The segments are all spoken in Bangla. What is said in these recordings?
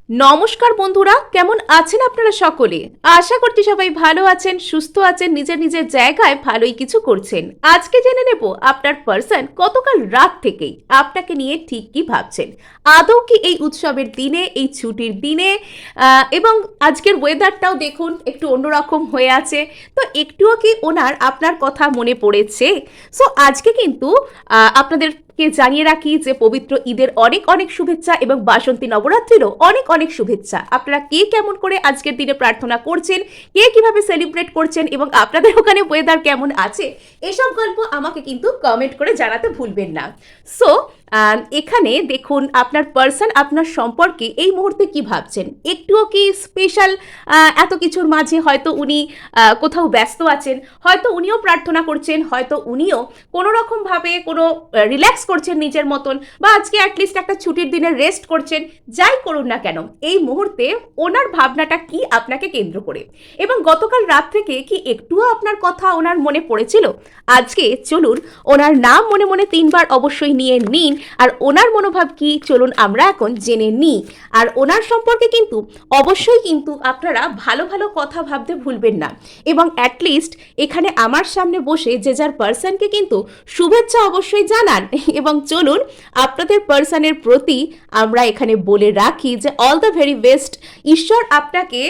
নমস্কার বন্ধুরা, কেমন আছেন আপনারা সকলে? আশা করছি সবাই ভালো আছেন, সুস্থ আছেন, নিজের নিজের জায়গায় ভালোই কিছু করছেন। আজকে জেনে নেব আপনার পার্সন গতকাল রাত থেকেই আপনাকে নিয়ে ঠিক কি ভাবছেন। আদৌ কি এই উৎসবের দিনে, এই ছুটির দিনে এবং আজকের ওয়েদারটাও দেখুন একটু অন্যরকম হয়ে আছে, তো একটুও কি ওনার আপনার কথা মনে পড়েছে? সো আজকে কিন্তু আপনাদেরকে জানিয়ে রাখি যে পবিত্র ঈদের অনেক অনেক শুভেচ্ছা এবং বাসন্তী নবরাত্রিরও অনেক অনেক শুভেচ্ছা। আপনারা কে কেমন করে আজকের দিনে প্রার্থনা করছেন, কে কিভাবে সেলিব্রেট করছেন এবং আপনাদের ওখানে ওয়েদার কেমন আছে, এসব গল্প আমাকে কিন্তু কমেন্ট করে জানাতে ভুলবেন না। সো এখানে দেখুন আপনার পার্সন আপনার সম্পর্কে এই মুহূর্তে কি ভাবছেন। একটুও কি স্পেশাল? এত কিছুর মাঝে হয়তো উনি কোথাও ব্যস্ত আছেন, হয়তো উনিও প্রার্থনা করছেন, হয়তো উনিও কোনো রকমভাবে কোনো রিল্যাক্স করছেন নিজের মতন, বা আজকে অ্যাটলিস্ট একটা ছুটির দিনে রেস্ট করছেন। যাই করুন না কেন, এই মুহূর্তে ওনার ভাবনাটা কি আপনাকে কেন্দ্র করে, এবং গতকাল রাত থেকে কি একটুও আপনার কথা ওনার মনে পড়েছিল? আজকে চলুন ওনার নাম মনে মনে 3বার অবশ্যই নিয়ে নিন, আর ওনার মনোভাব কি চলুন আমরা এখন জেনে নিই। আর ওনার সম্পর্কে কিন্তু অবশ্যই কিন্তু আপনারা ভালো ভালো কথা ভাবতে ভুলবেন না, এবং অ্যাটলিস্ট এখানে আমার সামনে বসে যে যার পার্সনকে কিন্তু শুভেচ্ছা অবশ্যই জানান। এবং চলুন আপনাদের পার্সনের প্রতি আমরা এখানে বলে রাখি যে অল দ্য ভেরি বেস্ট। ঈশ্বর আপনাকে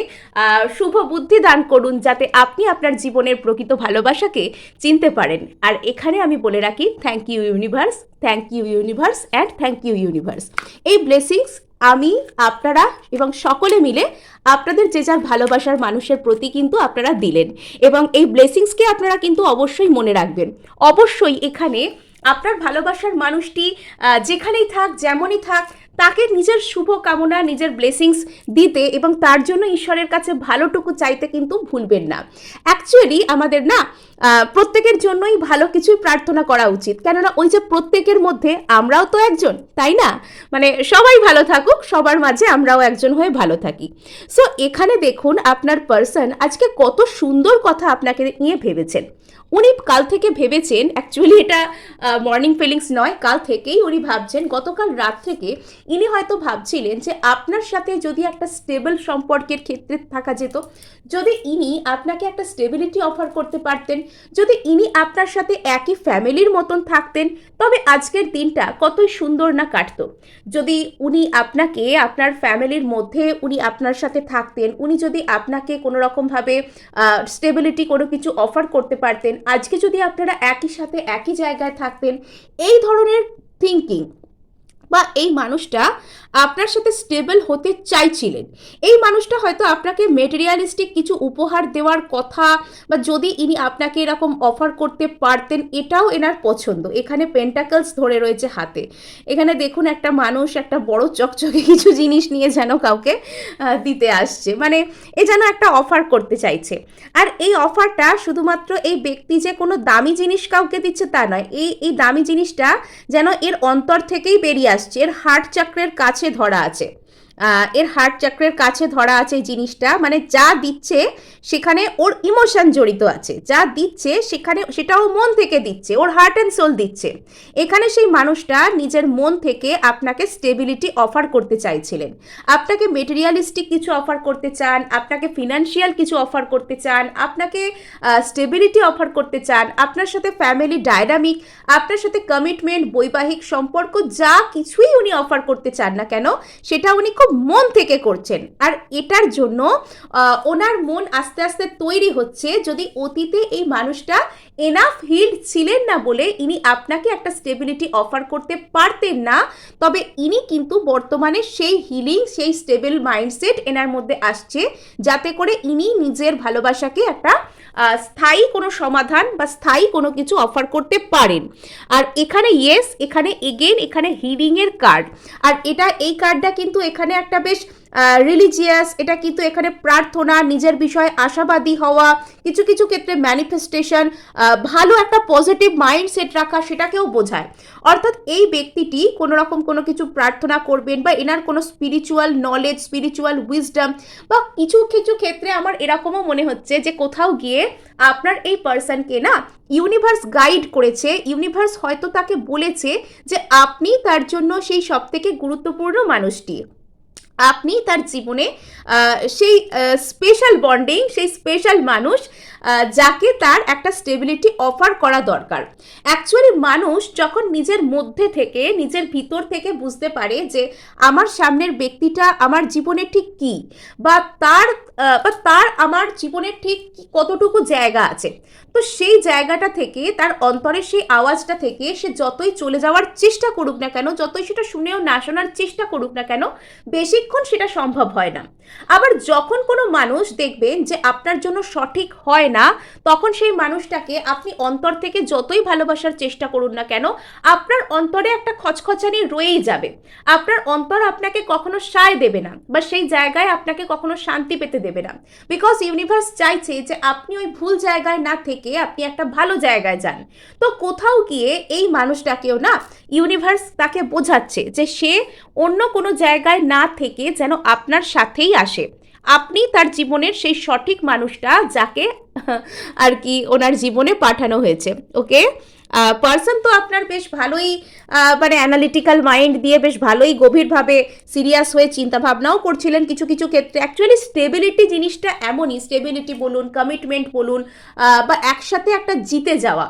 শুভ বুদ্ধি দান করুন যাতে আপনি আপনার জীবনের প্রকৃত ভালোবাসাকে চিনতে পারেন। আর এখানে আমি বলে রাখি thank you universe, thank you universe and thank you universe. এই ব্লেসিংস আমি, আপনারা এবং সকলে মিলে আপনাদের যে যার ভালোবাসার মানুষের প্রতি কিন্তু আপনারা দিলেন, এবং এই ব্লেসিংসকে আপনারা কিন্তু অবশ্যই মনে রাখবেন। অবশ্যই এখানে আপনার ভালোবাসার মানুষটি যেখানেই থাক, যেমনই থাক, তাকে নিজের শুভ কামনা, নিজের ব্লেসিংস দিতে এবং তার জন্য ঈশ্বরের কাছে ভালোটুকু চাইতে কিন্তু ভুলবেন না। অ্যাকচুয়ালি আমাদের না প্রত্যেকের জন্যই ভালো কিছুই প্রার্থনা করা উচিত, কেননা ওই যে প্রত্যেকের মধ্যে আমরাও তো একজন, তাই না? মানে সবাই ভালো থাকুক, সবার মাঝে আমরাও একজন হয়ে ভালো থাকি। সো এখানে দেখুন আপনার পার্সন আজকে কত সুন্দর কথা আপনাকে নিয়ে ভেবেছেন। উনি কাল থেকে ভেবেছেন, অ্যাকচুয়ালি এটা মর্নিং ফিলিংস নয়, কাল থেকেই উনি ভাবছেন, গতকাল রাত থেকে ইনি হয়তো ভাবছিলেন যে আপনার সাথে যদি একটা স্টেবল সম্পর্কের ক্ষেত্রে থাকা যেত, যদি ইনি আপনাকে একটা স্টেবিলিটি অফার করতে পারতেন, যদি ইনি আপনার সাথে একই ফ্যামিলির মতন থাকতেন, তবে আজকের দিনটা কতই সুন্দর না কাটতো। যদি উনি আপনাকে আপনার ফ্যামিলির মধ্যে উনি আপনার সাথে থাকতেন, উনি যদি আপনাকে কোনো রকমভাবে স্টেবিলিটি কোনো কিছু অফার করতে পারতেন, আজকে যদি আপনারা একই সাথে একই জায়গায় থাকতেন, এই ধরনের থিঙ্কিং বা এই মানুষটা আপনার সাথে স্টেবল হতে চাইছিলেন। এই মানুষটা হয়তো আপনাকে মেটেরিয়ালিস্টিক কিছু উপহার দেওয়ার কথা, বা যদি ইনি আপনাকে এরকম অফার করতে পারতেন, এটাও এনার পছন্দ। এখানে পেন্টাকলস ধরে রয়েছে হাতে। এখানে দেখুন একটা মানুষ একটা বড় চকচকে কিছু জিনিস নিয়ে যেন কাউকে দিতে আসছে, মানে এ যেন একটা অফার করতে চাইছে। আর এই অফারটা শুধুমাত্র এই ব্যক্তি যে কোনো দামি জিনিস কাউকে দিচ্ছে তা নয়, এই দামি জিনিসটা যেন এর অন্তর থেকেই বেরিয়ে আসছে, এর হার্ট চক্রের কাছে ধরা আছে। এর হার্ট চক্রের কাছে ধরা আছে এই জিনিসটা, মানে যা দিচ্ছে সেখানে ওর ইমোশন জড়িত আছে, যা দিচ্ছে সেখানে সেটাও মন থেকে দিচ্ছে, ওর হার্ট অ্যান্ড সোল দিচ্ছে। এখানে সেই মানুষটা নিজের মন থেকে আপনাকে স্টেবিলিটি অফার করতে চাইছিলেন, আপনাকে মেটেরিয়ালিস্টিক কিছু অফার করতে চান, আপনাকে ফিনান্সিয়াল কিছু অফার করতে চান, আপনাকে স্টেবিলিটি অফার করতে চান, আপনার সাথে ফ্যামিলি ডায়নামিক, আপনার সাথে কমিটমেন্ট, বৈবাহিক সম্পর্ক, যা কিছুই উনি অফার করতে চান না কেন সেটা উনি খুব মন থেকে করছেন। আর এটার জন্য ওনার মন আস্তে আস্তে তৈরি হচ্ছে, যদি অতীতে এই মানুষটা এনাফ হিল্ড ছিলেন না বলে ইনি আপনাকে একটা স্টেবিলিটি অফার করতে পারতেন না, তবে ইনি কিন্তু বর্তমানে সেই হিলিং, সেই স্টেবল মাইন্ডসেট এনার মধ্যে আসছে, যাতে করে ইনি নিজের ভালোবাসাকে একটা স্থায়ী কোনো সমাধান বা স্থায়ী কোনো কিছু অফার করতে পারেন। আর এখানে ইয়েস, এখানে এগেন, এখানে হিলিংয়ের কার্ড। আর এটা এই কার্ডটা কিন্তু এখানে একটা বেশ রিলিজিয়াস, এটা কিন্তু এখানে প্রার্থনা, নিজের বিষয়ে আশাবাদী হওয়া, কিছু কিছু ক্ষেত্রে ম্যানিফেস্টেশন, ভালো একটা পজিটিভ মাইন্ডসেট রাখা, সেটাকেও বোঝায়। অর্থাৎ এই ব্যক্তিটি কোনো রকম কোনো কিছু প্রার্থনা করবেন, বা এনার কোনো স্পিরিচুয়াল নলেজ, স্পিরিচুয়াল উইজডম, বা কিছু কিছু ক্ষেত্রে আমার এরকমও মনে হচ্ছে যে কোথাও গিয়ে আপনার এই পার্সনকে না ইউনিভার্স গাইড করেছে, ইউনিভার্স হয়তো তাকে বলেছে যে আপনি তার জন্য সেই সবথেকে গুরুত্বপূর্ণ মানুষটি। আপনি তার জীবনে সেই স্পেশাল বন্ডিং, সেই স্পেশাল মানুষ যাকে তার একটা স্টেবিলিটি অফার করা দরকার। অ্যাকচুয়ালি মানুষ যখন নিজের মধ্যে থেকে, নিজের ভিতর থেকে বুঝতে পারে যে আমার সামনের ব্যক্তিটা আমার জীবনে ঠিক কী, বা তার আমার জীবনে ঠিক কতটুকু জায়গা আছে, তো সেই জায়গাটা থেকে, তার অন্তরের সেই আওয়াজটা থেকে সে যতই চলে যাওয়ার চেষ্টা করুক না কেন, যতই সেটা শুনেও না শোনার চেষ্টা করুক না কেন, বেশিক্ষণ সেটা সম্ভব হয় না। আবার যখন কোনো মানুষ দেখবেন যে আপনার জন্য সঠিক হয় না, তখন সেই মানুষটাকে আপনি অন্তর থেকে যতই ভালোবাসার চেষ্টা করুন না কেন, আপনার অন্তরে একটা খচখচানি রয়েই যাবে। আপনার অন্তর আপনাকে কখনো সায় দেবে না, বা সেই জায়গায় আপনাকে কখনো শান্তি পেতে দেবে না। বিকজ ইউনিভার্স চাইছে যে আপনি ওই ভুল জায়গায় না থেকে আপনি একটা ভালো জায়গায় যান। তো কোথাও গিয়ে এই মানুষটাকেও না ইউনিভার্স তাকে বোঝাচ্ছে যে সে অন্য কোনো জায়গায় না থেকে যেন আপনার সাথেই আসে। আপনি তার জীবনের সেই সঠিক মানুষটা যাকে আর কি ওনার জীবনে পাঠানো হয়েছে। ওকে, পার্সন তো আপনার বেশ ভালোই মানে অ্যানালিটিক্যাল মাইন্ড দিয়ে বেশ ভালোই গভীরভাবে সিরিয়াস হয়ে চিন্তা ভাবনাও করছিলেন কিছু কিছু ক্ষেত্রে। অ্যাকচুয়ালি স্টেবিলিটি জিনিসটা এমনই, স্টেবিলিটি বলুন, কমিটমেন্ট বলুন, বা একসাথে একটা জিতে যাওয়া,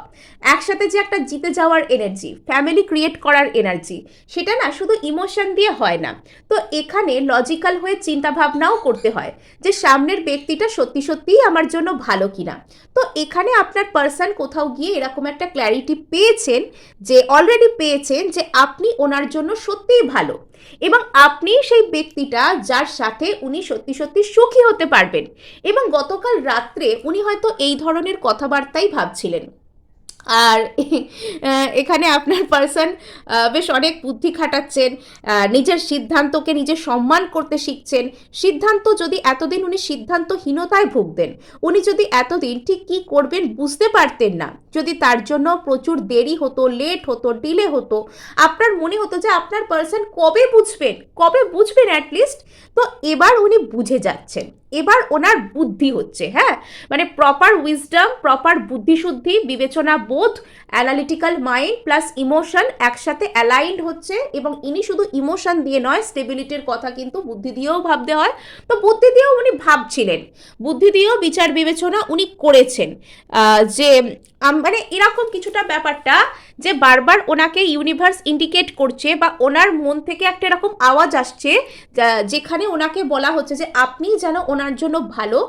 একসাথে যে একটা জিতে যাওয়ার এনার্জি, ফ্যামিলি ক্রিয়েট করার এনার্জি, সেটা না শুধু ইমোশন দিয়ে হয় না। তো এখানে লজিক্যাল হয়ে চিন্তা ভাবনাও করতে হয় যে সামনের ব্যক্তিটা সত্যি সত্যিই আমার জন্য ভালো কিনা। তো এখানে আপনার পার্সন কোথাও গিয়ে এরকম একটা ক্ল্যারিটি পেয়েছেন, যে অলরেডি পেয়েছেন যে আপনি ওনার জন্য সত্যিই ভালো, এবং আপনি সেই ব্যক্তিটা যার সাথে উনি সত্যি সত্যি সুখী হতে পারবেন। এবং গতকাল রাত্রে উনি হয়তো এই ধরনের কথাবার্তাই ভাবছিলেন। আর এখানে আপনার পার্সন বেশ অনেক বুদ্ধি খাটাচ্ছেন, নিজের সিদ্ধান্তকে নিজে সম্মান করতে শিখছেন। সিদ্ধান্ত যদি এতদিন উনি সিদ্ধান্তহীনতায় ভুগতেন, উনি যদি এতদিন ঠিক কী করবেন বুঝতে পারতেন না, যদি তার জন্য প্রচুর দেরি হতো, লেট হতো, ডিলে হতো, আপনার মনে হতো যে আপনার পার্সন কবে বুঝবেন অ্যাটলিস্ট। তো এবার উনি বুঝে যাচ্ছেন, এবার ওনার বুদ্ধি হচ্ছে, হ্যাঁ, মানে প্রপার উইজডম, প্রপার বুদ্ধিশুদ্ধি, বিবেচনা বোধ, অ্যানালিটিক্যাল মাইন্ড প্লাস ইমোশন একসাথে অ্যালাইন্ড হচ্ছে। এবং ইনি শুধু ইমোশন দিয়ে নয়, স্টেবিলিটির কথা কিন্তু বুদ্ধি দিয়েও ভাবতে হয়। তো বুদ্ধি দিয়েও উনি ভাবছিলেন, বুদ্ধি দিয়েও বিচার বিবেচনা উনি করেছেন, যে মানে এরকম কিছুটা ব্যাপারটা যে বারবার ওনাকে ইউনিভার্স ইন্ডিকেট করছে, বা ওনার মন থেকে একটা এরকম আওয়াজ আসছে যেখানে ওনাকে বলা হচ্ছে যে আপনি যেন ওনার জন্য ভালো।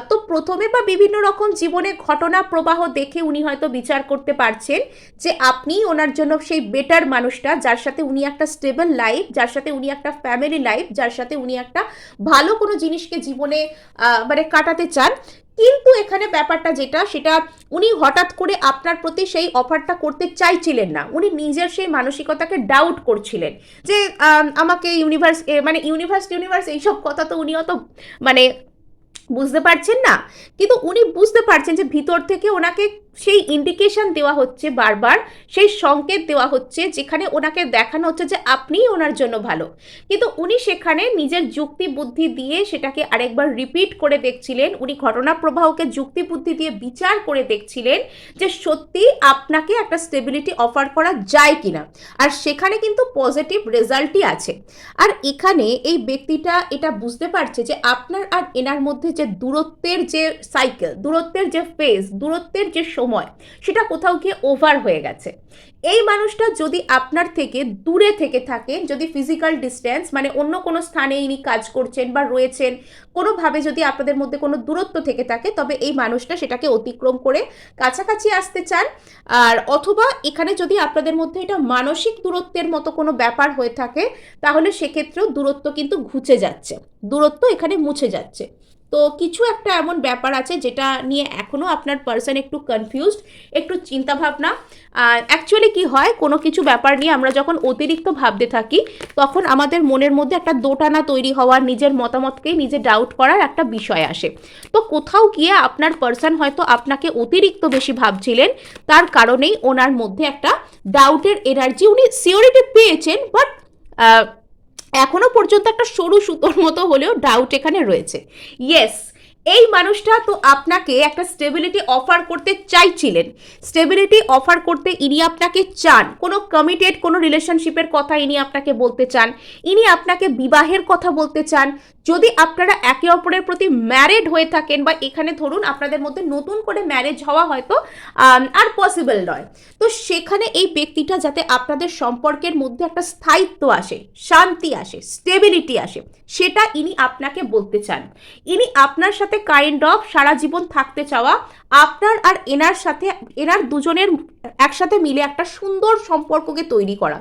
তো প্রথমে বা বিভিন্ন রকম জীবনে ঘটনা প্রবাহ দেখে উনি হয়তো বিচার করতে পারছেন যে আপনি ওনার জন্য সেই বেটার মানুষটা, যার সাথে উনি একটা স্টেবল লাইফ, যার সাথে উনি একটা ফ্যামিলি লাইফ, যার সাথে উনি একটা ভালো কোনো জিনিসকে জীবনে মানে কাটাতে চান। কিন্তু এখানে ব্যাপারটা যেটা, সেটা উনি হঠাৎ করে আপনার প্রতি সেই অফারটা করতে চাইছিলেন না। উনি নিজের সেই মানসিকতাকে ডাউট করছিলেন যে আমাকে ইউনিভার্স এইসব কথা তো উনি অত মানে বুঝতে পারছেন না। কিন্তু উনি বুঝতে পারছেন যে ভিতর থেকে ওনাকে সেই ইন্ডিকেশন দেওয়া হচ্ছে, বারবার সেই সংকেত দেওয়া হচ্ছে, যেখানে ওনাকে দেখানো হচ্ছে যে আপনিই ওনার জন্য ভালো। কিন্তু উনি সেখানে নিজের যুক্তি বুদ্ধি দিয়ে সেটাকে আরেকবার রিপিট করে দেখছিলেন, উনি ঘটনা প্রবাহকে যুক্তি বুদ্ধি দিয়ে বিচার করে দেখছিলেন যে সত্যি আপনাকে একটা স্টেবিলিটি অফার করা যায় কিনা। আর সেখানে কিন্তু পজিটিভ রেজাল্টই আছে। আর এখানে এই ব্যক্তিটা এটা বুঝতে পারছে যে আপনার আর এনার মধ্যে যে দূরত্বের যে সাইকেল, দূরত্বের যে ফেজ, দূরত্বের যে সময়, সেটা কোথাও গিয়ে ওভার হয়ে গেছে। এই মানুষটা যদি আপনার থেকে দূরে থেকে থাকেন, যদি ফিজিক্যাল ডিস্টেন্স মানে অন্য কোনো স্থানে ইনি কাজ করছেন বা রয়েছেন, কোনোভাবে যদি আপনাদের মধ্যে কোনো দূরত্ব থেকে থাকে, তবে এই মানুষটা সেটাকে অতিক্রম করে কাছাকাছি আসতে চান। আর অথবা এখানে যদি আপনাদের মধ্যে এটা মানসিক দূরত্বের মতো কোনো ব্যাপার হয়ে থাকে, তাহলে সেক্ষেত্রেও দূরত্ব কিন্তু ঘুচে যাচ্ছে, দূরত্ব এখানে মুছে যাচ্ছে। তো কিছু একটা এমন ব্যাপার আছে যেটা নিয়ে এখনও আপনার পার্সন একটু কনফিউজড, একটু চিন্তাভাবনা। অ্যাকচুয়ালি কি হয়, কোনো কিছু ব্যাপার নিয়ে আমরা যখন অতিরিক্ত ভাবতে থাকি, তখন আমাদের মনের মধ্যে একটা দোটানা তৈরি হওয়ার, নিজের মতামতকেই নিজে ডাউট করার একটা বিষয় আসে। তো কোথাও গিয়ে আপনার পার্সন হয়তো আপনাকে অতিরিক্ত বেশি ভাবছিলেন, তার কারণেই ওনার মধ্যে একটা ডাউটের এনার্জি, উনি সিওরিটি পেয়েছেন, বাট এখনো পর্যন্ত একটা সরু সুতোর মতো হলেও ডাউট এখানে রয়েছে। ইয়েস, এই মানুষটা তো আপনাকে একটা স্টেবিলিটি অফার করতে চাইছিলেন, স্টেবিলিটি অফার করতে ইনি আপনাকে চান, কোনো কমিটেড কোনো রিলেশনশিপের কথা ইনি আপনাকে বলতে চান, ইনি আপনাকে বিবাহের কথা বলতে চান। যদি আপনারা একে অপরের প্রতি ম্যারিড হয়ে থাকেন বা এখানে ধরুন আপনাদের মধ্যে নতুন করে ম্যারেজ হওয়া হয়তো আর পসিবল নয়, তো সেখানে এই ব্যক্তিটা যাতে আপনাদের সম্পর্কের মধ্যে একটা স্থায়িত্ব আসে, শান্তি আসে, স্টেবিলিটি আসে, সেটা ইনি আপনাকে বলতে চান। ইনি আপনার সাথে কাইন্ড অফ সারা জীবন থাকতে চাওয়া, আপনার আর এনার সাথে এনার দুজনের একসাথে মিলে একটা সুন্দর সম্পর্ককে তৈরি করা,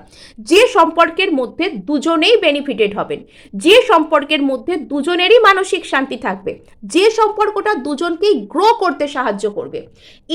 যে সম্পর্কের মধ্যে দুজনেই বেনিফিটেড হবেন, যে সম্পর্কের মধ্যে দুজনেরই মানসিক শান্তি থাকবে, যে সম্পর্কটা দুজনকেই গ্রো করতে সাহায্য করবে,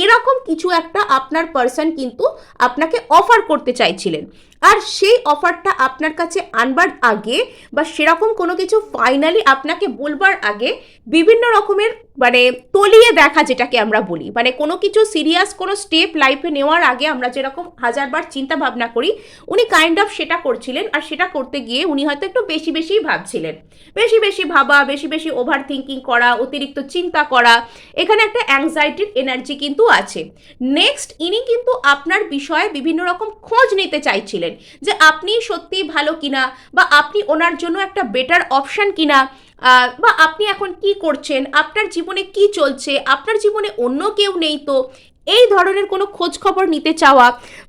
এরকম কিছু একটা আপনার পার্সন কিন্তু আপনাকে অফার করতে চাইছিলেন। আর সেই অফারটা আপনার কাছে আনবার আগে বা সেরকম কোনো কিছু ফাইনালি আপনাকে বলবার আগে বিভিন্ন রকমের মানে তলিয়ে দেখা, যেটাকে আমরা বলি, মানে কোনো কিছু সিরিয়াস কোনো স্টেপ লাইফে নেওয়ার আগে আমরা যেরকম হাজারবার চিন্তা ভাবনা করি, উনি কাইন্ড অফ সেটা করছিলেন। আর সেটা করতে গিয়ে উনি হয়তো একটু বেশি বেশি ভাবছিলেন, বেশি বেশি ভাবা, বেশি বেশি ওভার থিঙ্কিং করা, অতিরিক্ত চিন্তা করা, এখানে একটা অ্যাংজাইটির এনার্জি কিন্তু আছে। নেক্সট, ইনি কিন্তু আপনার বিষয়ে বিভিন্ন রকম খোঁজ নিতে চাইছিলেন যে আপনি সত্যিই ভালো কিনা, বা আপনি ওনার জন্য একটা বেটার অপশন কিনা, বা আপনি এখন কি করছেন, আপনার জীবনে কি চলছে, আপনার জীবনে অন্য কেউ নেই তো, এই ধরনের কোনো খোঁজ খবর নিতে চাওয়া,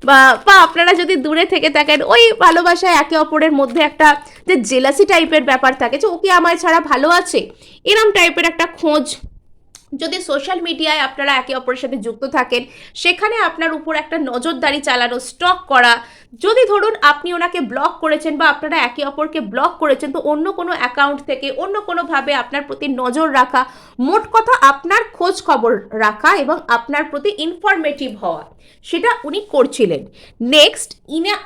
বা বা আপনারা যদি দূরে থেকে থাকেন ওই ভালোবাসায় একে অপরের মধ্যে একটা যে জেলাসি টাইপের ব্যাপার থাকে যে ওকে আমায় ছাড়া ভালো আছে, এরম টাইপের একটা খোঁজ। যদি সোশ্যাল মিডিয়ায় আপনারা একে অপরের সাথে যুক্ত থাকেন, সেখানে আপনার উপর একটা নজরদারি চালানো, স্টক করা। যদি ধরুন আপনি ওনাকে ব্লক করেছেন বা আপনারা একে অপরকে ব্লক করেছেন, তো অন্য কোনো অ্যাকাউন্ট থেকে অন্য কোনোভাবে আপনার প্রতি নজর রাখা, মোট কথা আপনার খোঁজ খবর রাখা এবং আপনার প্রতি ইনফরমেটিভ হওয়া, সেটা উনি করছিলেন। নেক্সট,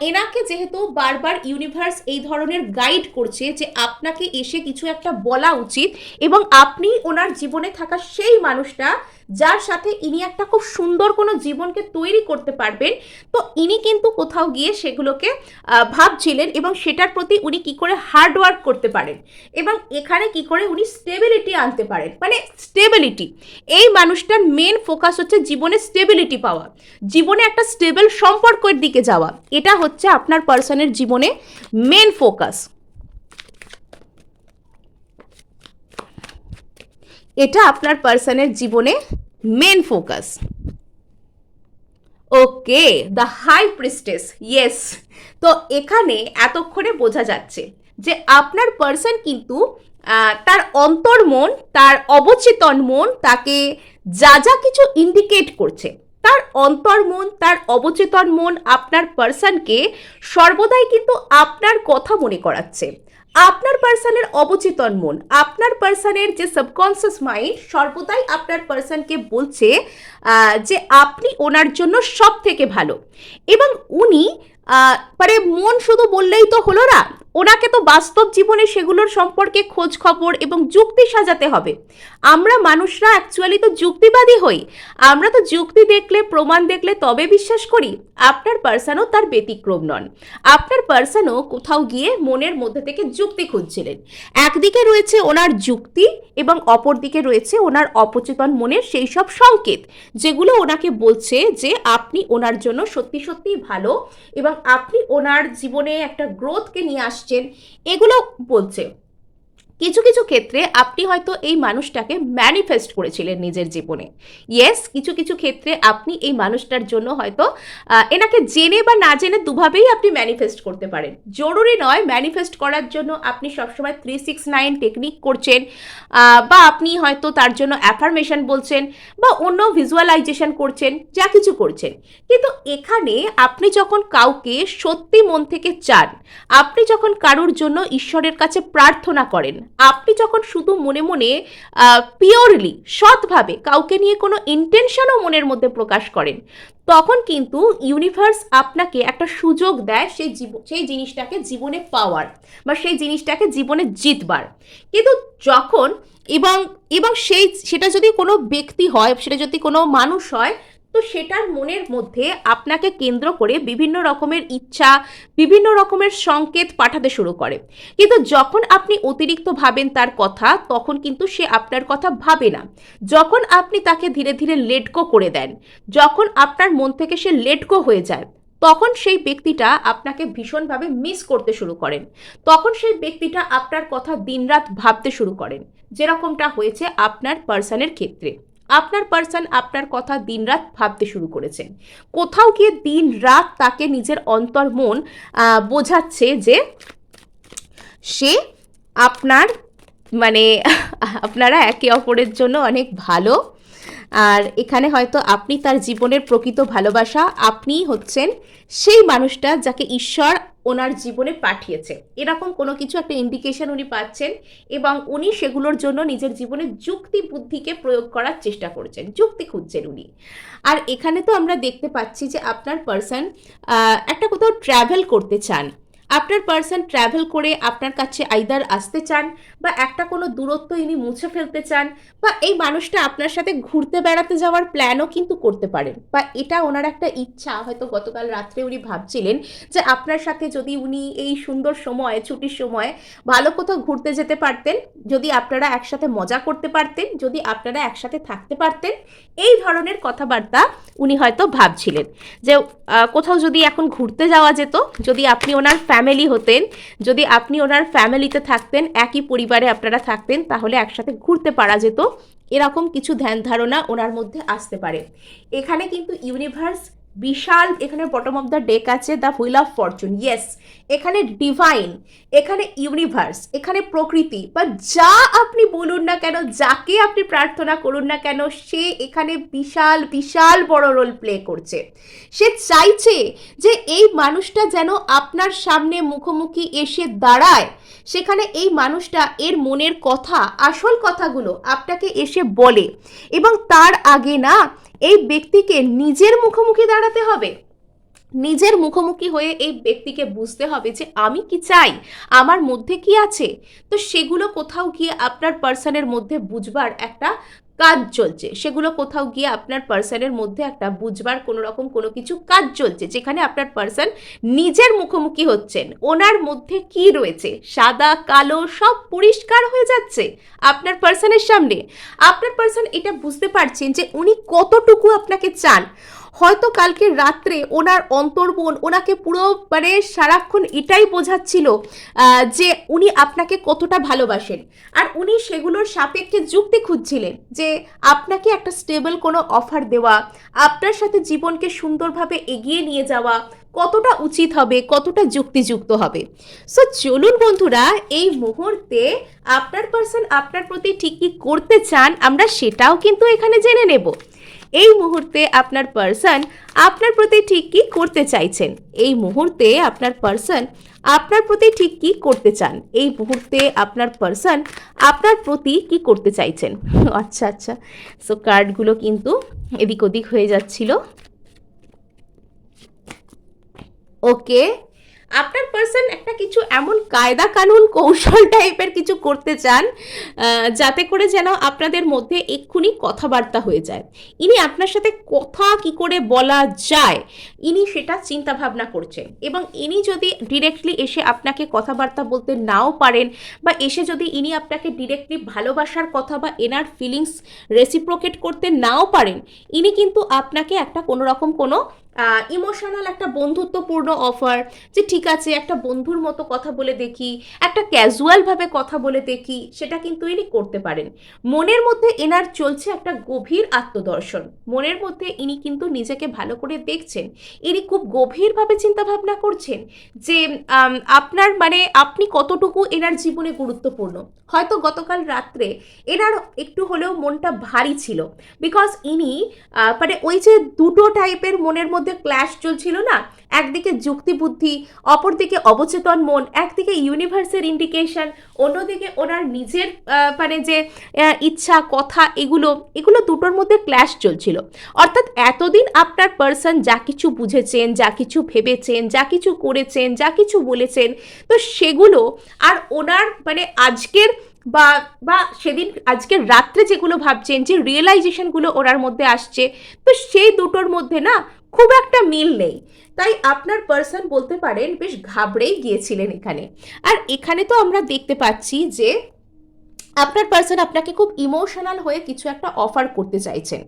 এনাকে যেহেতু বারবার ইউনিভার্স এই ধরনের গাইড করছে যে আপনাকে এসে কিছু একটা বলা উচিত এবং আপনি ওনার জীবনে থাকা সেই মানুষটা যার সাথে ইনি একটা খুব সুন্দর কোনো জীবনকে তৈরি করতে পারবেন, তো ইনি কিন্তু কোথাও গিয়ে সেগুলোকে ভাবছিলেন এবং সেটার প্রতি উনি কি করে হার্ড ওয়ার্ক করতে পারেন এবং এখানে কি করে উনি স্টেবিলিটি আনতে পারেন। মানে স্টেবিলিটি, এই মানুষটার মেন ফোকাস হচ্ছে জীবনে স্টেবিলিটি পাওয়া, জীবনে একটা স্টেবল সম্পর্কের দিকে যাওয়া, এটা হচ্ছে আপনার পার্সনের জীবনে মেন ফোকাস। এটা আপনার পার্সনের জীবনে main focus. Okay, the high priestess, yes. তো এখানে এতক্ষণে বোঝা যাচ্ছে যে আপনার পার্সন কিন্তু তার অন্তর্মন, তার অবচেতন মন তাকে যা যা কিছু ইন্ডিকেট করছে, তার অন্তর্মন, তার অবচেতন মন আপনার পার্সনকে সর্বদাই কিন্তু আপনার কথা মনে করাচ্ছে। আপনার পার্সনের অবচেতন মন, আপনার পার্সনের যে সাবকনসিয়াস মাইন্ড সর্বদাই আপনার পার্সনকে বলছে যে আপনি ওনার জন্য সব থেকে ভালো। এবং উনি মানে মন শুধু বললেই তো হলো না, ওনাকে তো বাস্তব জীবনে সেগুলোর সম্পর্কে খোঁজ খবর এবং যুক্তি সাজাতে হবে। আমরা মানুষরা অ্যাকচুয়ালি তো যুক্তিবাদী হই, আমরা তো যুক্তি দেখলে, প্রমাণ দেখলে তবে বিশ্বাস করি। আপনার পার্সনও তার ব্যতিক্রম নন। আপনার পার্সনও কোথাও গিয়ে মনের মধ্যে থেকে যুক্তি খুঁজছিলেন। একদিকে রয়েছে ওনার যুক্তি এবং অপর দিকে রয়েছে ওনার অপচেতন মনের সেই সব সংকেত, যেগুলো ওনাকে বলছে যে আপনি ওনার জন্য সত্যি সত্যি ভালো এবং আপনি ওনার জীবনে একটা গ্রোথকে নিয়ে আসছেন, এগুলো বলছে। কিছু কিছু ক্ষেত্রে আপনি হয়তো এই মানুষটাকে ম্যানিফেস্ট করেছিলেন নিজের জীবনে। ইয়েস, কিছু কিছু ক্ষেত্রে আপনি এই মানুষটার জন্য হয়তো এনাকে জেনে বা না জেনে দুভাবেই আপনি ম্যানিফেস্ট করতে পারেন। জরুরি নয় ম্যানিফেস্ট করার জন্য আপনি সবসময় 369 টেকনিক করছেন, বা আপনি হয়তো তার জন্য অ্যাফার্মেশন বলছেন বা অন্য ভিজুয়ালাইজেশন করছেন, যা কিছু করছেন। কিন্তু এখানে আপনি যখন কাউকে সত্যি মন থেকে চান, আপনি যখন কারোর জন্য ঈশ্বরের কাছে প্রার্থনা করেন, আপনি যখন শুধু মনে মনে পিওরলি সৎভাবে কাউকে নিয়ে কোনো ইন্টেনশনও মনের মধ্যে প্রকাশ করেন, তখন কিন্তু ইউনিভার্স আপনাকে একটা সুযোগ দেয় সেই জিনিসটাকে জীবনে পাওয়ার বা সেই জিনিসটাকে জীবনে জিতবার। কিন্তু যখন এবং সেটা যদি কোনো ব্যক্তি হয়, সেটা যদি কোনো মানুষ হয়, তো তো সেটার মনের মধ্যে আপনাকে কেন্দ্র করে বিভিন্ন রকমের ইচ্ছা, বিভিন্ন রকমের সংকেত পাঠাতে শুরু করে। কিন্তু যখন আপনি অতিরিক্ত ভাবেন তার কথা, তখন কিন্তু সে আপনার কথা ভাবে না। যখন আপনি তাকে ধীরে ধীরে লেট গো করে দেন, যখন আপনার মন থেকে সে লেট গো হয়ে যায়, তখন সেই ব্যক্তিটা আপনাকে ভীষণভাবে মিস করতে শুরু করেন। তখন সেই ব্যক্তিটা আপনার কথা দিনরাত ভাবতে শুরু করেন, যেরকমটা হয়েছে আপনার পার্সনের ক্ষেত্রে। আপনার পার্সন আপনার কথা দিনরাত ভাবতে শুরু করেছেন। কোথাও গিয়ে দিন রাত তাকে নিজের অন্তর্মন বোঝাচ্ছে যে সে আপনার মানে আপনারা একে অপরের জন্য অনেক ভালো। আর এখানে হয়তো আপনি তার জীবনের প্রকৃত ভালোবাসা, আপনিই হচ্ছেন সেই মানুষটা যাকে ঈশ্বর ওনার জীবনে পাঠিয়েছে, এরকম কোনো কিছু একটা ইন্ডিকেশন উনি পাচ্ছেন। এবং উনি সেগুলোর জন্য নিজের জীবনে যুক্তি বুদ্ধিকে প্রয়োগ করার চেষ্টা করছেন, যুক্তি খুঁজছেন উনি। আর এখানে তো আমরা দেখতে পাচ্ছি যে আপনার পার্সন একটা কোথাও ট্র্যাভেল করতে চান। আপনার পার্সন ট্র্যাভেল করে আপনার কাছে আইদার আসতে চান, বা একটা কোনো দূরত্ব ইনি মুছে ফেলতে চান, বা এই মানুষটা আপনার সাথে ঘুরতে বেড়াতে যাওয়ার প্ল্যানও কিন্তু করতে পারেন। বা এটা ওনার একটা ইচ্ছা, হয়তো গতকাল রাত্রে উনি ভাবছিলেন যে আপনার সাথে যদি উনি এই সুন্দর সময়, ছুটির সময় ভালো কোথাও ঘুরতে যেতে পারতেন, যদি আপনারা একসাথে মজা করতে পারতেন, যদি আপনারা একসাথে থাকতে পারতেন, এই ধরনের কথাবার্তা উনি হয়তো ভাবছিলেন। যে কোথাও যদি এখন ঘুরতে যাওয়া যেত, যদি আপনি ওনার ফ্যামিলি হতেন, যদি আপনি ওনার ফ্যামিলিতে থাকতেন, একই পরিবারে আপনারা থাকতেন, তাহলে একসাথে ঘুরতে পারা যেত, এরকম কিছু ধ্যান ধারণা ওনার মধ্যে আসতে পারে। এখানে কিন্তু ইউনিভার্স বিশাল, এখানে বটম অফ দ্য ডেক আছে the wheel of Fortune. Yes, এখানে ডিভাইন, এখানে ইউনিভার্স, এখানে প্রকৃতি, বা যা আপনি বলুন না কেন, যাকে আপনি প্রার্থনা করুন না কেন, সে এখানে বিশাল বিশাল বড় রোল প্লে করছে। সে চাইছে যে এই মানুষটা যেন আপনার সামনে মুখোমুখি এসে দাঁড়ায়, সেখানে এই মানুষটা এর মনের কথা, আসল কথাগুলো আপনাকে এসে বলে। এবং তার আগে না, এই ব্যক্তিকে নিজের মুখোমুখি দাঁড়াতে হবে। নিজের মুখোমুখি হয়ে এই ব্যক্তিকে বুঝতে হবে যে আমি কি চাই, আমার মধ্যে কি আছে। তো সেগুলো কোথাও গিয়ে আপনার পার্সনের মধ্যে বুঝবার একটা কাজ চলছে, সেগুলো কোথাও গিয়ে আপনার পার্সনের মধ্যে একটা বুঝবার কোনো রকম কোনো কিছু কাজ চলছে, যেখানে আপনার পার্সন নিজের মুখোমুখি হচ্ছেন। ওনার মধ্যে কি রয়েছে, সাদা কালো সব পরিষ্কার হয়ে যাচ্ছে আপনার পার্সনের সামনে। আপনার পার্সন এটা বুঝতে পারছেন যে উনি কতটুকু আপনাকে চান। হয়তো কালকে রাত্রে ওনার অন্তর্মন ওনাকে পুরো মানে সারাক্ষণ এটাই বোঝাচ্ছিল যে উনি আপনাকে কতটা ভালোবাসেন। আর উনি সেগুলোর সাপেক্ষে যুক্তি খুঁজছিলেন যে আপনাকে একটা স্টেবল কোনো অফার দেওয়া, আপনার সাথে জীবনকে সুন্দরভাবে এগিয়ে নিয়ে যাওয়া কতটা উচিত হবে, কতটা যুক্তিযুক্ত হবে। সো চলুন বন্ধুরা, এই মুহূর্তে আপনার পার্সন আপনার প্রতি ঠিক কি করতে চান আমরা সেটাও কিন্তু এখানে জেনে নেব। এই মুহূর্তে আপনার পার্সন আপনার প্রতি ঠিক কি করতে চাইছেন, এই মুহূর্তে আপনার পার্সন আপনার প্রতি ঠিক কি করতে চান, এই মুহূর্তে আপনার পার্সন আপনার প্রতি কি করতে চাইছেন। আচ্ছা আচ্ছা, সো কার্ডগুলো কিন্তু এদিক ওদিক হয়ে যাচ্ছিল। ওকে, আপনার পার্সন একটা কিছু এমন কায়দা কানুন কৌশল টাইপের কিছু করতে চান যাতে করে যেন আপনাদের মধ্যে এক্ষুনি কথাবার্তা হয়ে যায়। ইনি আপনার সাথে কথা কি করে বলা যায়, ইনি সেটা চিন্তা ভাবনা করছেন। এবং ইনি যদি ডিরেক্টলি এসে আপনাকে কথাবার্তা বলতে নাও পারেন, বা এসে যদি ইনি আপনাকে ডিরেক্টলি ভালোবাসার কথা বা এনার ফিলিংস রেসিপ্রোকেট করতে নাও পারেন, ইনি কিন্তু আপনাকে একটা কোনো রকম কোনো ইমোশনাল একটা বন্ধুত্বপূর্ণ অফার, যে ঠিক আছে একটা বন্ধুর মতো কথা বলে দেখি, একটা ক্যাজুয়ালভাবে কথা বলে দেখি, সেটা কিন্তু ইনি করতে পারেন। মনের মধ্যে এনার চলছে একটা গভীর আত্মদর্শন, মনের মধ্যে ইনি কিন্তু নিজেকে ভালো করে দেখছেন। ইনি খুব গভীরভাবে চিন্তা ভাবনা করছেন যে আপনার মানে আপনি কতটুকু এনার জীবনে গুরুত্বপূর্ণ। হয়তো গতকাল রাত্রে এনার একটু হলেও মনটা ভারী ছিল, বিকজ ইনি মানে ওই যে দুটো টাইপের মনের মধ্যে ক্ল্যাশ চলছিল না, একদিকে যুক্তি বুদ্ধি, অপরদিকে অবচেতন মন, একদিকে ইউনিভার্সের ইন্ডিকেশন, অন্যদিকে ওনার নিজের মানে যে ইচ্ছা কথা, এগুলো দুটোর মধ্যে ক্ল্যাশ চলছিল। অর্থাৎ এতদিন আপনার পার্সন যা কিছু বুঝেছেন, যা কিছু ভেবেছেন, যা কিছু করেছেন, যা কিছু বলেছেন, তো সেগুলো আর ওনার মানে আজকের বা বা সেদিন আজকের রাত্রে যেগুলো ভাবছেন, যে রিয়েলাইজেশনগুলো ওনার মধ্যে আসছে, তো সেই দুটোর মধ্যে না খুব একটা মিল নেই। তাই আপনার পার্সন বলতে পারেন বেশ ঘাবড়েই গিয়েছিলেন এখানে। আর এখানে তো আমরা দেখতে পাচ্ছি যে আপনার পার্সন আপনাকে খুব ইমোশনাল হয়ে কিছু একটা অফার করতে চাইছেন।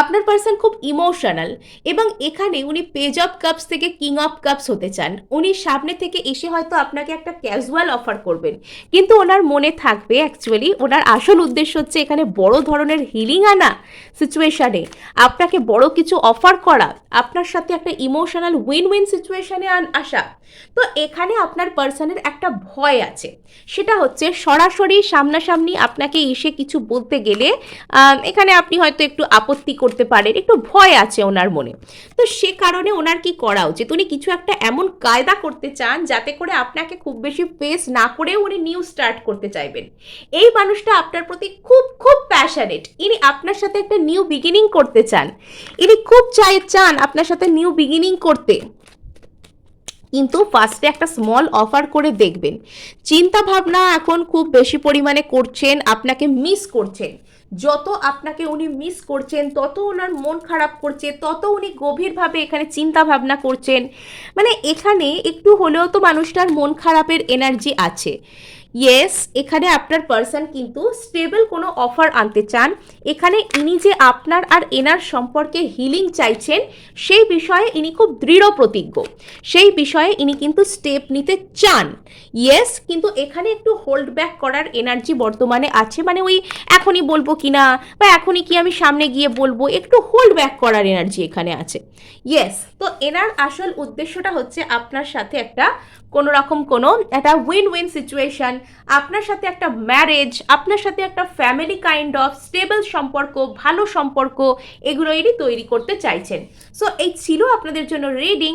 আপনার পার্সন খুব ইমোশনাল, এবং এখানে উনি পেজ অফ কাপস থেকে কিং অফ কাপস হতে চান। উনি সামনে থেকে এসে হয়তো আপনাকে একটা ক্যাজুয়াল অফার করবেন, কিন্তু ওনার মনে থাকবে অ্যাকচুয়ালি ওনার আসল উদ্দেশ্য হচ্ছে এখানে বড় ধরনের হিলিং আনা সিচুয়েশানে, আপনাকে বড় কিছু অফার করা, আপনার সাথে একটা ইমোশনাল উইন উইন সিচুয়েশানে আসা। তো এখানে আপনার পার্সনের একটা ভয় আছে, সেটা হচ্ছে সরাসরি সামনাসামনি আপনাকে এসে কিছু বলতে গেলে এখানে আপনি হয়তো একটু আপত্তি করতে পারেন, একটু ভয় আছে ওনার মনে। তো সে কারণে ওনার কি করা উচিত, উনি কিছু একটা এমন কায়দা করতে চান যাতে করে আপনাকে খুব বেশি ফেস না করেও উনি নিউ স্টার্ট করতে চাইবেন। এই মানুষটা আপনার প্রতি খুব খুব প্যাশনেট, ইনি আপনার সাথে একটা নিউ বিগিনিং করতে চান, ইনি খুব চান আপনার সাথে নিউ বিগিনিং করতে। কিন্তু ফার্স্টে একটা স্মল অফার করে দেখবেন। চিন্তা ভাবনা এখন খুব বেশি পরিমাণে করছেন, আপনাকে মিস করছেন। যত আপনাকে উনি মিস করছেন তত ওনার মন খারাপ করছে, তত উনি গভীরভাবে এখানে চিন্তা ভাবনা করছেন। মানে এখানে একটু হলেও তো মানুষটার মন খারাপের এনার্জি আছে। ইয়েস, এখানে আপনার পার্সন কিন্তু স্টেবল কোনো অফার আনতে চান। এখানে ইনি যে আপনার আর এনার সম্পর্কে হিলিং চাইছেন, সেই বিষয়ে ইনি খুব দৃঢ় প্রতিজ্ঞ, সেই বিষয়ে ইনি কিন্তু স্টেপ নিতে চান। ইয়েস, কিন্তু এখানে একটু হোল্ড ব্যাক করার এনার্জি বর্তমানে আছে, মানে ওই এখনই বলবো কিনা বা এখনই কি আমি সামনে গিয়ে বলবো, একটু হোল্ড ব্যাক করার এনার্জি এখানে আছে। ইয়েস, তো এনার আসল উদ্দেশ্যটা হচ্ছে আপনার সাথে একটা কোনো রকম কোনো একটা উইন উইন সিচুয়েশন, আপনার সাথে একটা ম্যারেজ, আপনার সাথে একটা ফ্যামিলি কাইন্ড অফ স্টেবল সম্পর্ক, ভালো সম্পর্ক, এগুলো ইনি তৈরি করতে চাইছেন। সো এই ছিল আপনাদের জন্য রিডিং।